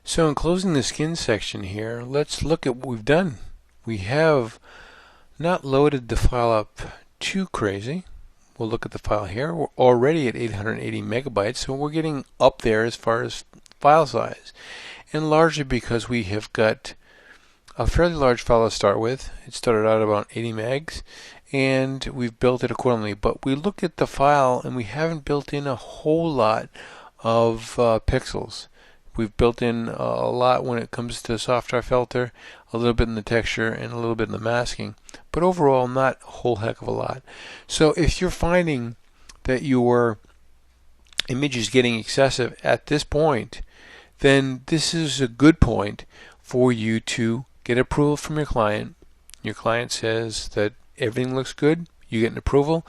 So in closing the skin section here, let's look at what we've done. We have not loaded the file up too crazy. We'll look at the file here. We're already at 880 megabytes, so we're getting up there as far as file size. And largely because we have got a fairly large file to start with. It started out about 80 megs, and we've built it accordingly. But we look at the file, and we haven't built in a whole lot of pixels. We've built in a lot when it comes to soft-dry filter, a little bit in the texture, and a little bit in the masking. But overall, not a whole heck of a lot. So if you're finding that your image is getting excessive at this point, then this is a good point for you to get approval from your client. Your client says that everything looks good, you get an approval,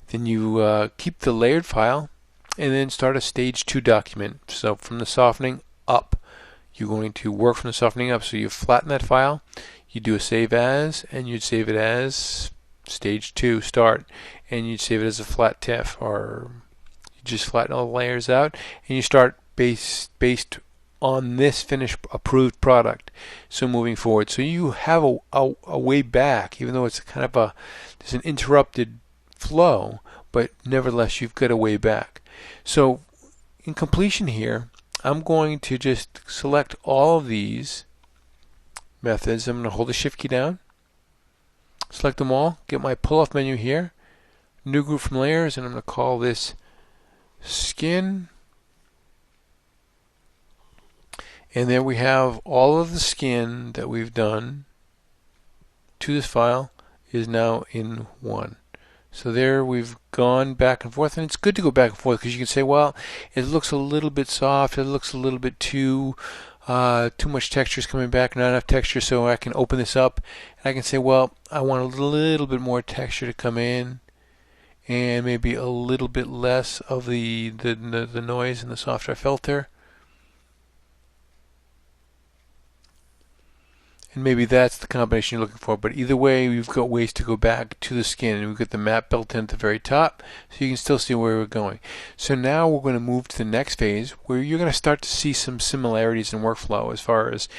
then you keep the layered file and then start a stage 2 document. So from the softening up, you're going to work from the softening up. So you flatten that file, you do a save as, and you'd save it as stage 2 start, and you'd save it as a flat TIFF, or you just flatten all the layers out and you start based on this finished approved product. So moving forward, so you have a way back, even though it's kind of there's an interrupted flow, but nevertheless you've got a way back. So in completion here, I'm going to just select all of these methods. I'm going to hold the shift key down, select them all, get my pull off menu here, new group from layers, and I'm going to call this skin. And there we have all of the skin that we've done to this file is now in one. So there we've gone back and forth, and it's good to go back and forth because you can say, well, it looks a little bit soft, it looks a little bit too much texture is coming back, not enough texture, so I can open this up and I can say, well, I want a little bit more texture to come in and maybe a little bit less of the noise in the soft-dry filter. And maybe that's the combination you're looking for. But either way, we've got ways to go back to the skin. And we've got the map built in at the very top, so you can still see where we're going. So now we're going to move to the next phase, where you're going to start to see some similarities in workflow as far as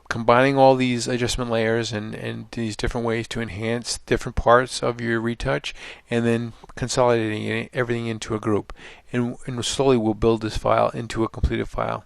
combining all these adjustment layers and these different ways to enhance different parts of your retouch, and then consolidating everything into a group. And slowly we'll build this file into a completed file.